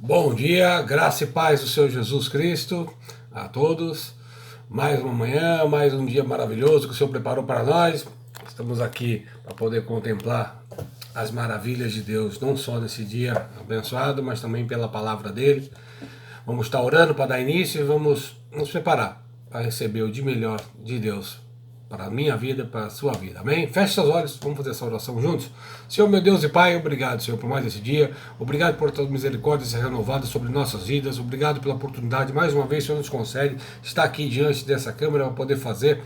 Bom dia, graça e paz do Senhor Jesus Cristo a todos. Mais uma manhã, mais um dia maravilhoso que o Senhor preparou para nós. Estamos aqui para poder contemplar as maravilhas de Deus, não só nesse dia abençoado, mas também pela palavra dele. Vamos estar orando para dar início e vamos nos preparar para receber o de melhor de Deus para a minha vida, para a sua vida. Amém? Feche seus olhos, vamos fazer essa oração juntos. Senhor, meu Deus e Pai, obrigado, Senhor, por mais esse dia. Obrigado por tuas misericórdias renovadas sobre nossas vidas. Obrigado pela oportunidade, mais uma vez, o Senhor nos concede estar aqui diante dessa câmera para poder fazer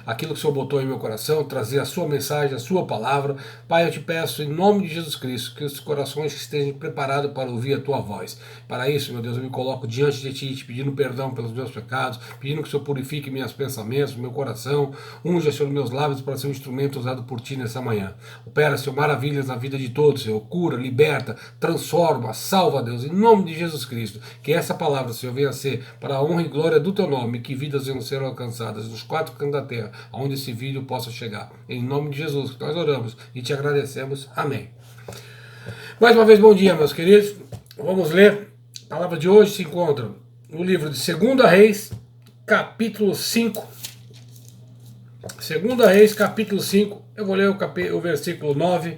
aquilo que o Senhor botou em meu coração, trazer a sua mensagem, a sua palavra. Pai, eu te peço, em nome de Jesus Cristo, que os corações estejam preparados para ouvir a tua voz. Para isso, meu Deus, eu me coloco diante de ti, te pedindo perdão pelos meus pecados, pedindo que o Senhor purifique meus pensamentos, meu coração, unja, Senhor, meus lábios para ser um instrumento usado por ti nessa manhã. Opera, Senhor, maravilhas na vida de todos, Senhor. Cura, liberta, transforma, salva, Deus, em nome de Jesus Cristo. Que essa palavra, Senhor, venha a ser para a honra e glória do teu nome, que vidas venham ser alcançadas nos quatro cantos da terra, aonde esse vídeo possa chegar. Em nome de Jesus, que nós oramos e te agradecemos. Amém. Mais uma vez, bom dia, meus queridos. Vamos ler. A palavra de hoje se encontra no livro de 2 Reis, capítulo 5. 2 Reis, capítulo 5. Eu vou ler o versículo 9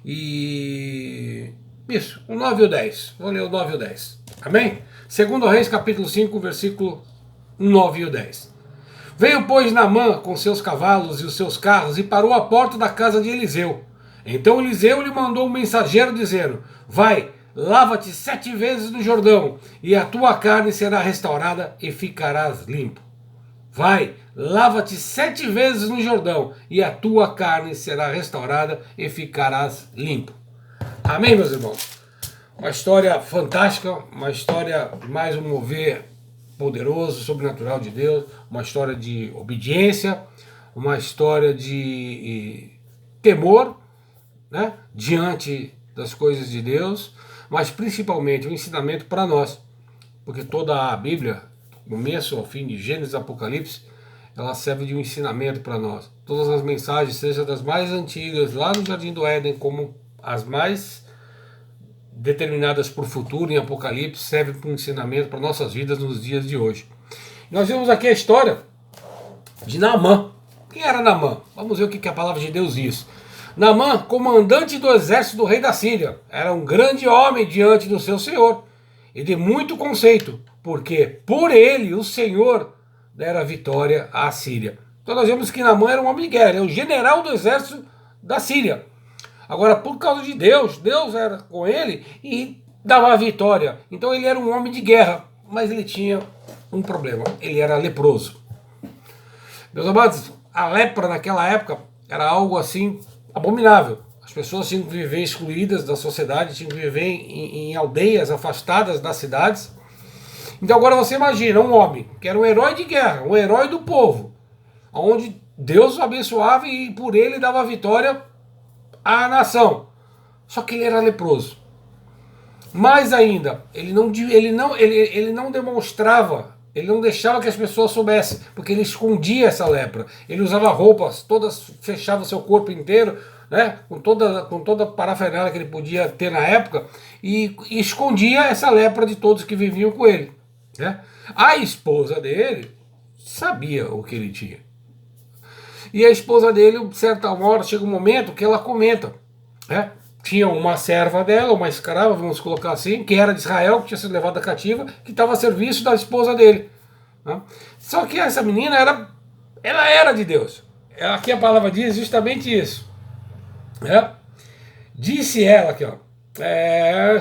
e... Isso, o 9 e o 10. Vou ler o 9 e o 10. Amém? 2 Reis, capítulo 5, versículo 9 e o 10. Veio, pois, Naamã com seus cavalos e os seus carros e parou à porta da casa de Eliseu. Então Eliseu lhe mandou um mensageiro dizendo: vai, lava-te 7 vezes no Jordão, e a tua carne será restaurada e ficarás limpo. Vai, lava-te 7 vezes no Jordão, e a tua carne será restaurada e ficarás limpo. Amém, meus irmãos? Uma história fantástica, uma história de mais um mover poderoso, sobrenatural de Deus, uma história de obediência, uma história de temor, né, diante das coisas de Deus, mas principalmente um ensinamento para nós, porque toda a Bíblia, do começo ao fim, de Gênesis a Apocalipse, ela serve de um ensinamento para nós. Todas as mensagens, seja das mais antigas, lá no Jardim do Éden, como as mais determinadas para o futuro em Apocalipse, servem para um ensinamento para nossas vidas nos dias de hoje. Nós vemos aqui a história de Naamã. Quem era Naamã? Vamos ver o que a palavra de Deus diz. Naamã, comandante do exército do rei da Síria, era um grande homem diante do seu senhor e de muito conceito, porque por ele o Senhor dera vitória à Síria. Então nós vemos que Naamã era um homem de guerra, é o general do exército da Síria. Agora, por causa de Deus, Deus era com ele e dava a vitória. Então ele era um homem de guerra, mas ele tinha um problema, ele era leproso. Meus amados, a lepra naquela época era algo assim abominável. As pessoas tinham que viver excluídas da sociedade, tinham que viver em aldeias afastadas das cidades. Então agora você imagina um homem que era um herói de guerra, um herói do povo, onde Deus o abençoava e por ele dava a vitória à nação. Só que ele era leproso. Mais ainda, ele não demonstrava, ele não deixava que as pessoas soubessem, porque ele escondia essa lepra. Ele usava roupas, todas fechavam seu corpo inteiro, né, com toda a parafernália que ele podia ter na época, e escondia essa lepra de todos que viviam com ele. Né? A esposa dele sabia o que ele tinha. E a esposa dele, certa hora, chega um momento que ela comenta, né? Tinha uma serva dela, uma escrava, vamos colocar assim, que era de Israel, que tinha sido levada cativa, que estava a serviço da esposa dele. Né? Só que essa menina, ela era de Deus. Aqui a palavra diz justamente isso. Né? Disse ela aqui, ó.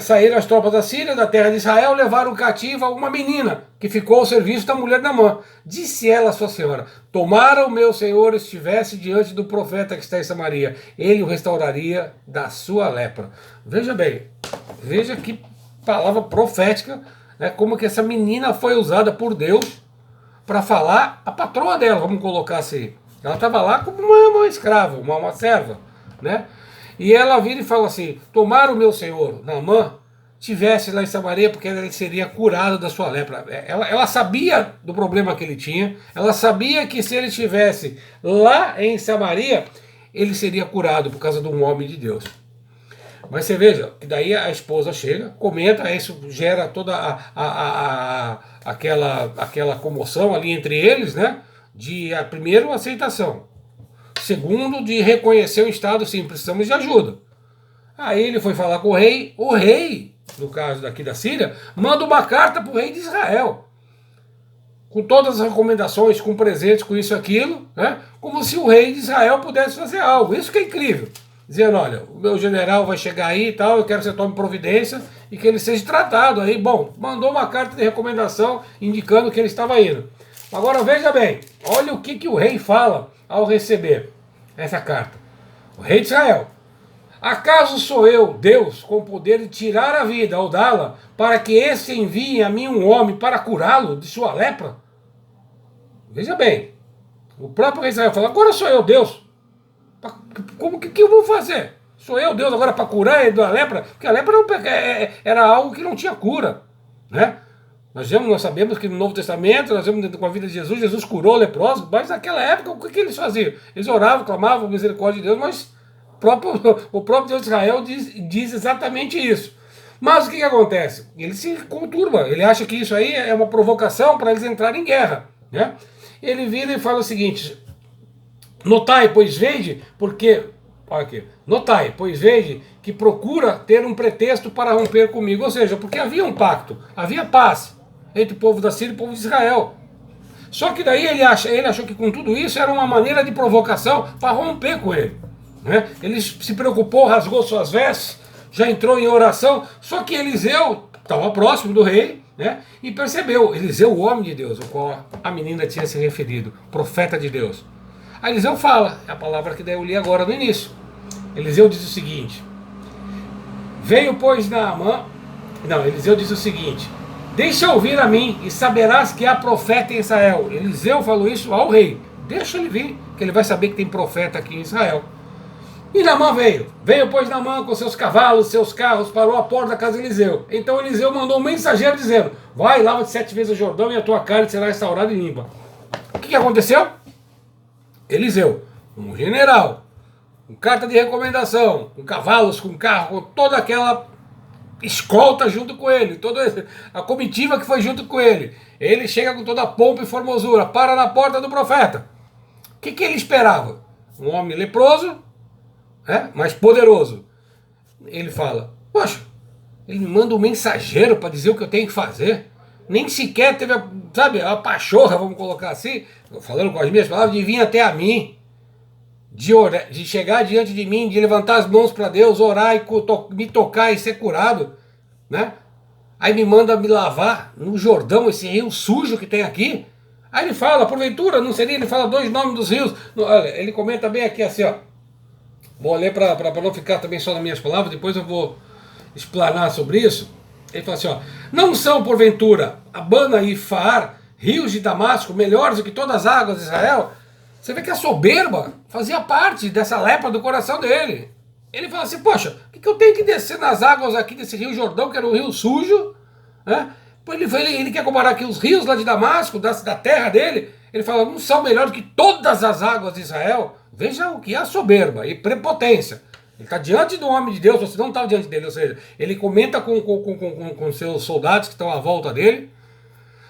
Saíram as tropas da Síria, da terra de Israel, levaram cativa uma menina, que ficou ao serviço da mulher de Naamã. Disse ela a sua senhora: tomara o meu senhor estivesse diante do profeta que está em Samaria, ele o restauraria da sua lepra. Veja bem, veja que palavra profética, né, como que essa menina foi usada por Deus para falar a patroa dela, vamos colocar assim. Ela estava lá como uma escrava, uma serva, né? E ela vira e fala assim: tomara o meu senhor Naamã tivesse lá em Samaria, porque ele seria curado da sua lepra. Ela sabia do problema que ele tinha, ela sabia que se ele estivesse lá em Samaria, ele seria curado por causa de um homem de Deus. Mas você veja, que daí a esposa chega, comenta, isso gera toda aquela comoção ali entre eles, né? Primeiro, aceitação. Segundo, de reconhecer o Estado, sim, precisamos de ajuda. Aí ele foi falar com o rei, no caso daqui da Síria, manda uma carta para o rei de Israel, com todas as recomendações, com presentes, com isso e aquilo, né? Como se o rei de Israel pudesse fazer algo. Isso que é incrível. Dizendo, olha, o meu general vai chegar aí e tal, eu quero que você tome providência e que ele seja tratado aí. Bom, mandou uma carta de recomendação indicando que ele estava indo. Agora veja bem, olha o que o rei fala ao receber essa carta. O rei de Israel: acaso sou eu, Deus, com o poder de tirar a vida ou dá-la, para que esse envie a mim um homem para curá-lo de sua lepra? Veja bem, o próprio rei de Israel fala: agora sou eu, Deus. Como que eu vou fazer? Sou eu, Deus, agora para curar ele da lepra? Porque a lepra era algo que não tinha cura, né? Nós sabemos que no Novo Testamento, nós vemos com a vida de Jesus, Jesus curou leprosos, mas naquela época, o que eles faziam? Eles oravam, clamavam a misericórdia de Deus, mas o próprio Deus de Israel diz exatamente isso. Mas o que acontece? Ele se conturba, ele acha que isso aí é uma provocação para eles entrarem em guerra, né? Ele vira e fala o seguinte: notai, pois vede, porque, olha aqui, notai, pois vede que procura ter um pretexto para romper comigo. Ou seja, porque havia um pacto, havia paz entre o povo da Síria e o povo de Israel. Só que daí ele achou que com tudo isso era uma maneira de provocação para romper com ele, né? Ele se preocupou, rasgou suas vestes, já entrou em oração. Só que Eliseu estava próximo do rei, né? E percebeu, Eliseu, o homem de Deus, o qual a menina tinha se referido, profeta de Deus. Aí Eliseu fala, é a palavra que eu li agora no início. Eliseu diz o seguinte: veio, pois, Naamã. Não, Eliseu diz o seguinte: deixa ouvir a mim, e saberás que há profeta em Israel. Eliseu falou isso ao rei: deixa ele vir, que ele vai saber que tem profeta aqui em Israel. E Naamã veio, pois, Naamã com seus cavalos, seus carros, parou à porta da casa de Eliseu. Então Eliseu mandou um mensageiro dizendo: vai, lava-te 7 vezes o Jordão, e a tua carne será restaurada e limpa. O que aconteceu? Eliseu, um general, com carta de recomendação, com cavalos, com carro, com toda aquela escolta junto com ele, toda a comitiva que foi junto com ele. Ele chega com toda a pompa e formosura, para na porta do profeta. O que ele esperava? Um homem leproso, mas poderoso. Ele fala: poxa, ele me manda um mensageiro para dizer o que eu tenho que fazer. Nem sequer teve, a pachorra, vamos colocar assim, falando com as minhas palavras, de vir até a mim, de chegar diante de mim, de levantar as mãos para Deus, orar e me tocar e ser curado, né? Aí me manda me lavar no Jordão, esse rio sujo que tem aqui. Aí ele fala, porventura, não seria? Ele fala 2 nomes dos rios. Olha, ele comenta bem aqui assim, ó. Vou ler para não ficar também só nas minhas palavras, depois eu vou explanar sobre isso. Ele fala assim, ó: não são, porventura, Abana e Faar, rios de Damasco, melhores do que todas as águas de Israel? Você vê que a soberba fazia parte dessa lepra do coração dele. Ele fala assim: poxa, o que eu tenho que descer nas águas aqui desse rio Jordão, que era um rio sujo, né? Ele quer comparar aqui os rios lá de Damasco, da terra dele. Ele fala: não são melhores do que todas as águas de Israel? Veja o que é a soberba e prepotência. Ele está diante do homem de Deus, você não está diante dele. Ou seja, ele comenta com seus soldados que estão à volta dele.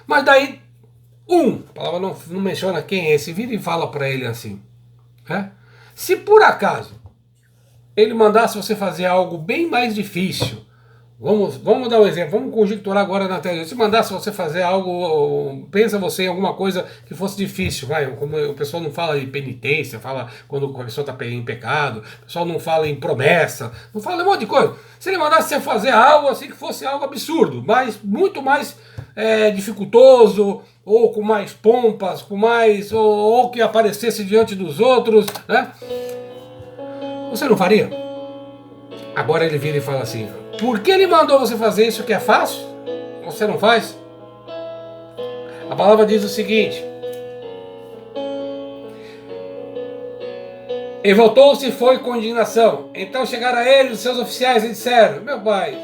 Mas daí, a palavra não menciona quem é esse, vira e fala para ele assim: se por acaso ele mandasse você fazer algo bem mais difícil, vamos dar um exemplo, vamos conjecturar agora na tela. Se mandasse você fazer algo, pensa você em alguma coisa que fosse difícil, como o pessoal não fala em penitência, fala quando a pessoa está em pecado, o pessoal não fala em promessa, não fala um monte de coisa. Se ele mandasse você fazer algo assim que fosse algo absurdo, mas muito mais dificultoso, ou com mais pompas, ou que aparecesse diante dos outros, né? Você não faria? Agora ele vira e fala assim: por que ele mandou você fazer isso que é fácil? Você não faz? A palavra diz o seguinte: e voltou-se e foi com indignação. Então chegaram a ele os seus oficiais e disseram: meu pai,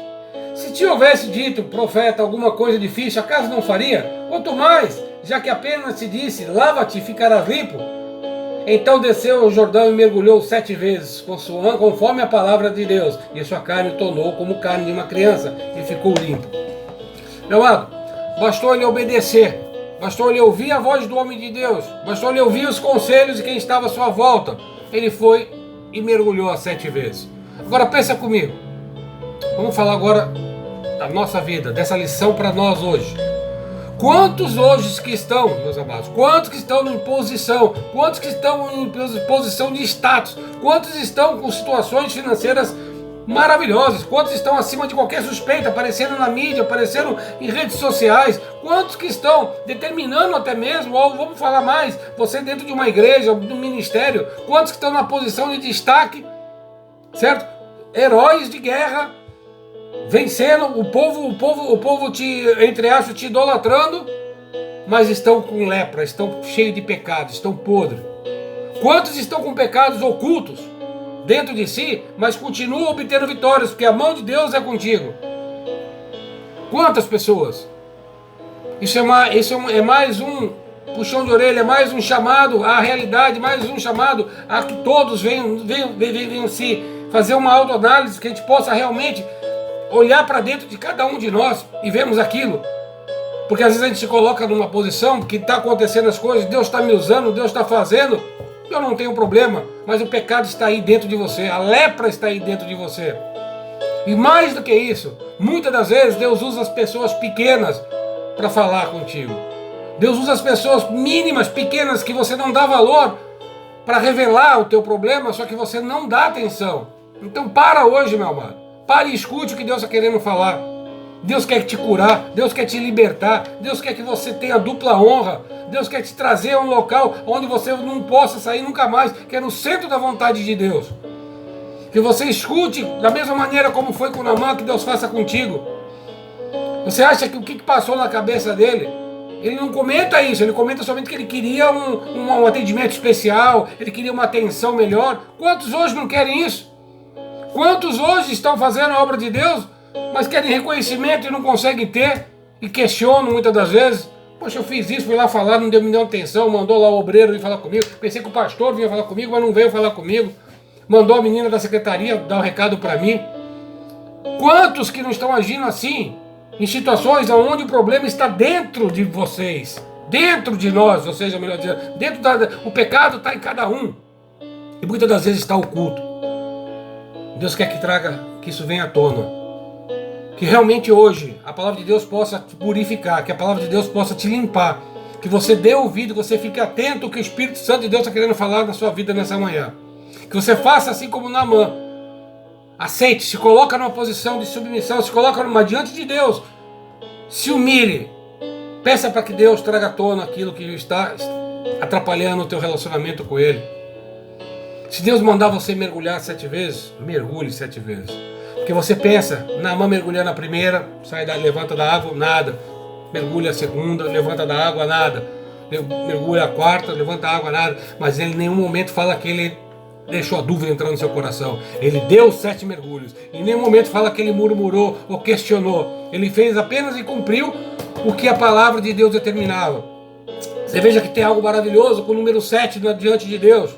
se te houvesse dito, profeta, alguma coisa difícil, acaso não faria? Quanto mais, já que apenas te disse: lava-te e ficarás limpo. Então desceu ao Jordão e mergulhou 7 vezes, conforme a palavra de Deus, e sua carne tornou como carne de uma criança, e ficou limpo. Meu amado, bastou ele obedecer, bastou ele ouvir a voz do homem de Deus, bastou ele ouvir os conselhos de quem estava à sua volta. Ele foi e mergulhou 7 vezes. Agora pensa comigo, vamos falar agora da nossa vida, dessa lição para nós hoje. Quantos hoje que estão, meus amados, quantos que estão em posição, quantos que estão em posição de status, quantos estão com situações financeiras maravilhosas, quantos estão acima de qualquer suspeita, aparecendo na mídia, aparecendo em redes sociais, quantos que estão determinando até mesmo, ou vamos falar mais, você dentro de uma igreja, de um ministério, quantos que estão na posição de destaque, certo? Heróis de guerra, vencendo, o povo te, entre aspas, te idolatrando, mas estão com lepra, estão cheios de pecados, estão podres. Quantos estão com pecados ocultos dentro de si, mas continuam obtendo vitórias, porque a mão de Deus é contigo? Quantas pessoas? Isso é mais um puxão de orelha, é mais um chamado à realidade, mais um chamado a que todos venham se fazer uma autoanálise, que a gente possa realmente olhar para dentro de cada um de nós e vermos aquilo. Porque às vezes a gente se coloca numa posição que está acontecendo as coisas, Deus está me usando, Deus está fazendo, eu não tenho problema, mas o pecado está aí dentro de você, a lepra está aí dentro de você. E mais do que isso, muitas das vezes Deus usa as pessoas pequenas para falar contigo. Deus usa as pessoas mínimas, pequenas, que você não dá valor, para revelar o teu problema, só que você não dá atenção. Então para hoje, meu amado. Pare e escute o que Deus está querendo falar. Deus quer te curar, Deus quer te libertar, Deus quer que você tenha dupla honra, Deus quer te trazer a um local onde você não possa sair nunca mais, que é no centro da vontade de Deus. Que você escute da mesma maneira como foi com Naamã, que Deus faça contigo. Você acha que o que passou na cabeça dele? Ele não comenta isso, ele comenta somente que ele queria um atendimento especial, ele queria uma atenção melhor. Quantos hoje não querem isso? Quantos hoje estão fazendo a obra de Deus, mas querem reconhecimento e não conseguem ter, e questionam muitas das vezes? Poxa, eu fiz isso, fui lá falar, não me deu atenção, mandou lá o obreiro vir falar comigo, pensei que o pastor vinha falar comigo, mas não veio falar comigo, mandou a menina da secretaria dar um recado para mim. Quantos que não estão agindo assim, em situações onde o problema está dentro de vocês, dentro de nós, ou seja, melhor dizendo, o pecado está em cada um, e muitas das vezes está oculto. Deus quer que isso venha à tona. Que realmente hoje a palavra de Deus possa te purificar, que a palavra de Deus possa te limpar, que você dê ouvido, que você fique atento ao que o Espírito Santo de Deus está querendo falar na sua vida nessa manhã. Que você faça assim como Naamã. Aceite, se coloca numa posição de submissão, se coloca diante de Deus. Se humilhe. Peça para que Deus traga à tona aquilo que está atrapalhando o teu relacionamento com Ele. Se Deus mandar você mergulhar 7 vezes, mergulhe 7 vezes. Porque você pensa, Naamã mergulhar na primeira, levanta da água, nada. Mergulha a segunda, levanta da água, nada. Mergulha a quarta, levanta a água, nada. Mas ele em nenhum momento fala que ele deixou a dúvida entrar no seu coração. Ele deu 7 mergulhos. Em nenhum momento fala que ele murmurou ou questionou. Ele fez apenas e cumpriu o que a palavra de Deus determinava. Você veja que tem algo maravilhoso com o número 7 diante de Deus.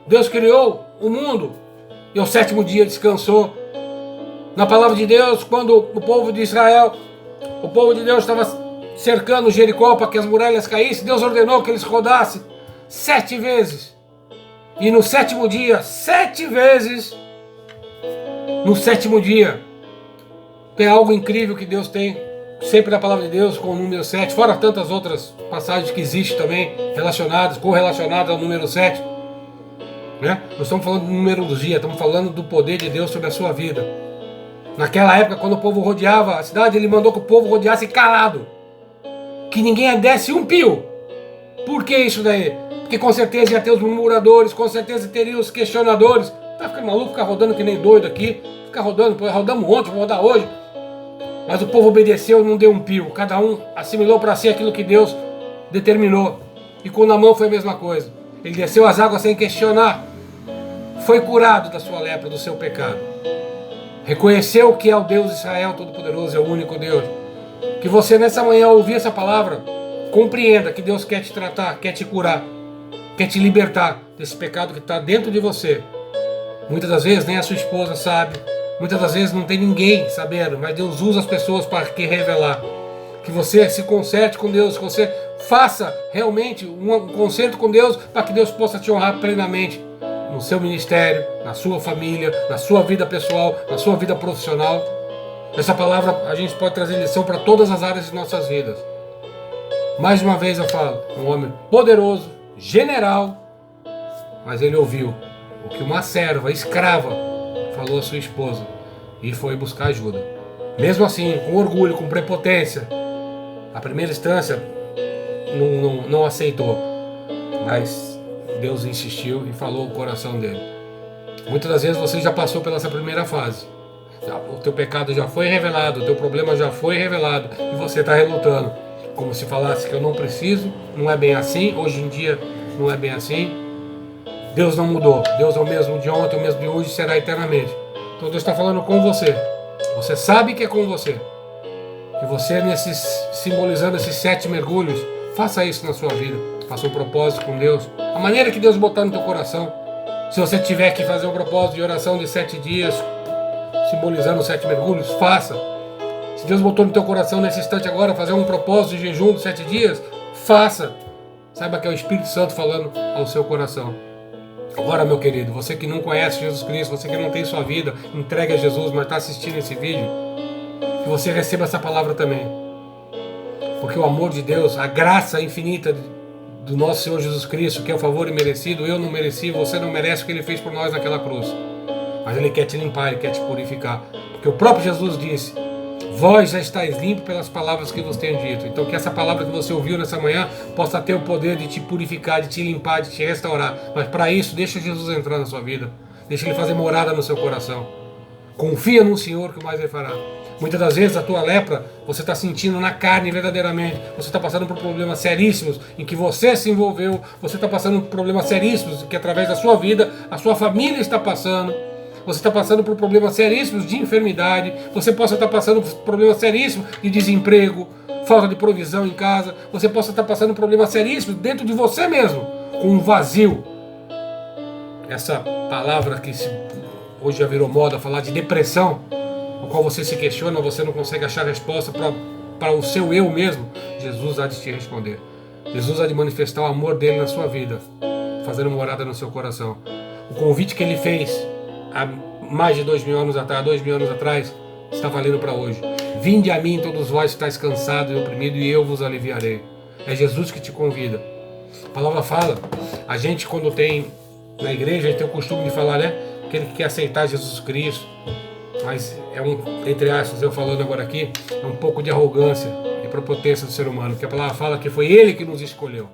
Deus criou o mundo e ao 7º dia descansou. Na palavra de Deus, quando o povo de Israel, o povo de Deus estava cercando Jericó para que as muralhas caíssem, Deus ordenou que eles rodassem 7 vezes. E no 7º dia, 7 vezes, no 7º dia, tem algo incrível que Deus tem, sempre na palavra de Deus, com o número 7, fora tantas outras passagens que existem também, correlacionadas ao número 7. Né? Nós estamos falando do número do dia, estamos falando do poder de Deus sobre a sua vida. Naquela época, quando o povo rodeava a cidade, ele mandou que o povo rodeasse calado, que ninguém desse um pio. Por que isso daí? Porque com certeza ia ter os murmuradores, com certeza teria os questionadores. Tá ficando maluco, ficar rodando que nem doido aqui, ficar rodando, rodamos ontem, vamos rodar hoje. Mas o povo obedeceu, não deu um pio, cada um assimilou para si aquilo que Deus determinou. E com Naamã foi a mesma coisa, ele desceu as águas sem questionar, foi curado da sua lepra, do seu pecado. Reconheceu que é o Deus de Israel Todo-Poderoso, é o único Deus. Que você nessa manhã, ao ouvir essa palavra, compreenda que Deus quer te tratar, quer te curar. quer te libertar desse pecado que está dentro de você. Muitas das vezes nem a sua esposa sabe, muitas das vezes não tem ninguém sabendo, mas Deus usa as pessoas para que revelar. Que você se conserte com Deus, que você faça realmente um concerto com Deus, para que Deus possa te honrar plenamente no seu ministério, na sua família, na sua vida pessoal, na sua vida profissional. Essa palavra a gente pode trazer lição para todas as áreas de nossas vidas. Mais uma vez eu falo, um homem poderoso, general, mas ele ouviu o que uma serva, escrava, falou à sua esposa e foi buscar ajuda. Mesmo assim, com orgulho, com prepotência, a primeira instância não aceitou, mas Deus insistiu e falou o coração dele. Muitas das vezes você já passou pela essa primeira fase. O teu pecado já foi revelado, o teu problema já foi revelado e você está relutando. Como se falasse que eu não preciso, não é bem assim, hoje em dia não é bem assim. Deus não mudou, Deus é o mesmo de ontem, o mesmo de hoje, será eternamente. Então Deus está falando com você. Você sabe que é com você. Que você, simbolizando esses 7 mergulhos, faça isso na sua vida. Faça um propósito com Deus. A maneira que Deus botar no teu coração. Se você tiver que fazer um propósito de oração de 7 dias, simbolizando os 7 mergulhos, faça. Se Deus botou no teu coração nesse instante agora fazer um propósito de jejum de 7 dias, faça. Saiba que é o Espírito Santo falando ao seu coração. Agora, meu querido, você que não conhece Jesus Cristo, você que não tem sua vida, entregue a Jesus, mas está assistindo esse vídeo, que você receba essa palavra também. Porque o amor de Deus, a graça infinita do nosso Senhor Jesus Cristo, que é o favor imerecido, eu não mereci, você não merece o que Ele fez por nós naquela cruz. Mas Ele quer te limpar, Ele quer te purificar. Porque o próprio Jesus disse: vós já estáis limpos pelas palavras que vos tenho dito. Então que essa palavra que você ouviu nessa manhã possa ter o poder de te purificar, de te limpar, de te restaurar. Mas para isso, deixa Jesus entrar na sua vida. Deixa Ele fazer morada no seu coração. Confia no Senhor que mais Ele fará. Muitas das vezes a tua lepra você está sentindo na carne verdadeiramente. Você está passando por problemas seríssimos em que você se envolveu. Você está passando por problemas seríssimos que através da sua vida a sua família está passando. Você está passando por problemas seríssimos de enfermidade. Você possa estar passando por problemas seríssimos de desemprego, falta de provisão em casa. Você possa estar passando por problemas seríssimos dentro de você mesmo, com um vazio. Essa palavra que hoje já virou moda, falar de depressão, no qual você se questiona, você não consegue achar resposta para o seu eu mesmo. Jesus há de te responder. Jesus há de manifestar o amor dele na sua vida, fazendo morada no seu coração. O convite que ele fez há mais de 2.000 anos atrás, está valendo para hoje. Vinde a mim todos vós que estáis cansados e oprimidos, e eu vos aliviarei. É Jesus que te convida. A palavra fala, a gente quando tem na igreja, a gente tem o costume de falar, né? Aquele que quer aceitar Jesus Cristo, mas é entre aspas, eu falando agora aqui, é um pouco de arrogância e prepotência do ser humano, porque a palavra fala que foi Ele que nos escolheu.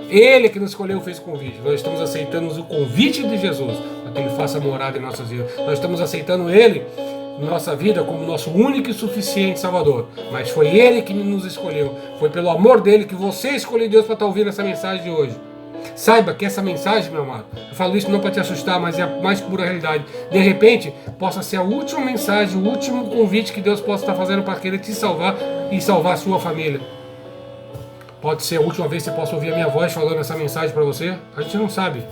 Ele que nos escolheu fez o convite. Nós estamos aceitando o convite de Jesus para que Ele faça morada em nossas vidas. Nós estamos aceitando Ele em nossa vida como nosso único e suficiente Salvador. Mas foi Ele que nos escolheu. Foi pelo amor dEle que você escolheu Deus para estar ouvindo essa mensagem de hoje. Saiba que essa mensagem, meu amado, eu falo isso não para te assustar, mas é a mais pura realidade. De repente, possa ser a última mensagem, o último convite que Deus possa estar fazendo para querer te salvar e salvar a sua família. Pode ser a última vez que você possa ouvir a minha voz falando essa mensagem para você. A gente não sabe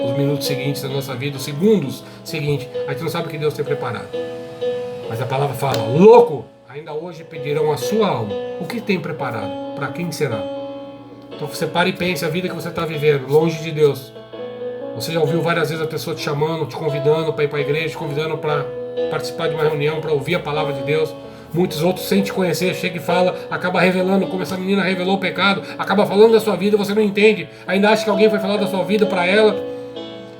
os minutos seguintes da nossa vida, os segundos seguintes. A gente não sabe o que Deus tem preparado. Mas a palavra fala, louco, ainda hoje pedirão a sua alma. O que tem preparado? Para quem será? Então você para e pense a vida que você está vivendo, longe de Deus. Você já ouviu várias vezes a pessoa te chamando, te convidando para ir para a igreja, te convidando para participar de uma reunião, para ouvir a palavra de Deus. Muitos outros, sem te conhecer, chega e fala, acaba revelando, como essa menina revelou o pecado, acaba falando da sua vida, você não entende, ainda acha que alguém foi falar da sua vida para ela.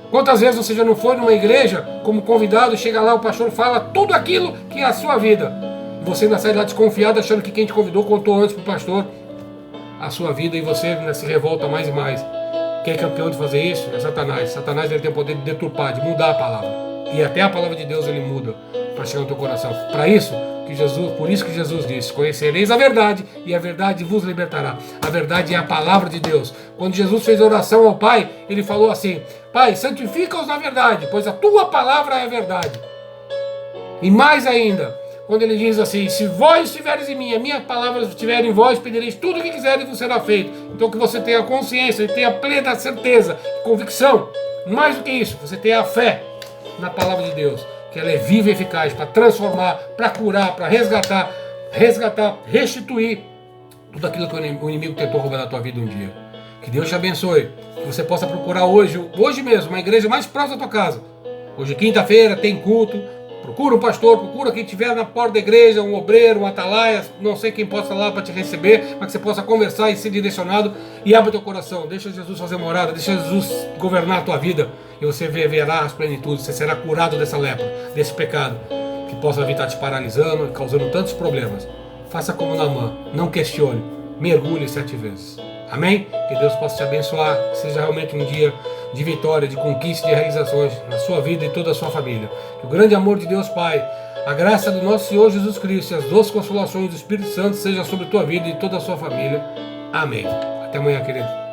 Quantas vezes você já não foi numa igreja como convidado, chega lá, o pastor fala tudo aquilo que é a sua vida. Você ainda sai lá desconfiado, achando que quem te convidou contou antes para o pastor a sua vida e você ainda se revolta mais e mais. Quem é campeão de fazer isso? É Satanás. Satanás ele tem o poder de deturpar, de mudar a palavra. E até a palavra de Deus ele muda para chegar no teu coração. Para isso, por isso que Jesus disse, conhecereis a verdade e a verdade vos libertará. A verdade é a palavra de Deus. Quando Jesus fez oração ao Pai, ele falou assim, Pai, santifica-os na verdade, pois a tua palavra é a verdade. E mais ainda, quando ele diz assim: se vós estiveres em mim, a minha palavra estiver em vós, pedireis tudo o que quiseres e vos será feito. Então que você tenha consciência, tenha plena certeza, convicção. Mais do que isso, você tenha a fé na palavra de Deus, que ela é viva e eficaz para transformar, para curar, para resgatar, restituir tudo aquilo que o inimigo tentou roubar da tua vida um dia. Que Deus te abençoe, que você possa procurar hoje mesmo, uma igreja mais próxima da tua casa. Hoje, quinta-feira, tem culto. Procura um pastor, procura quem estiver na porta da igreja, um obreiro, um atalaia, não sei quem possa lá para te receber, para que você possa conversar e ser direcionado, e abra teu coração, deixa Jesus fazer morada, deixa Jesus governar a tua vida, e você verá as plenitudes, você será curado dessa lepra, desse pecado, que possa vir estar te paralisando, causando tantos problemas. Faça como Naamã, não questione, mergulhe 7 vezes. Amém? Que Deus possa te abençoar, que seja realmente um dia de vitória, de conquista, de realizações na sua vida e toda a sua família. Que o grande amor de Deus Pai, a graça do nosso Senhor Jesus Cristo e as doces consolações do Espírito Santo seja sobre a tua vida e toda a sua família. Amém. Até amanhã, querido.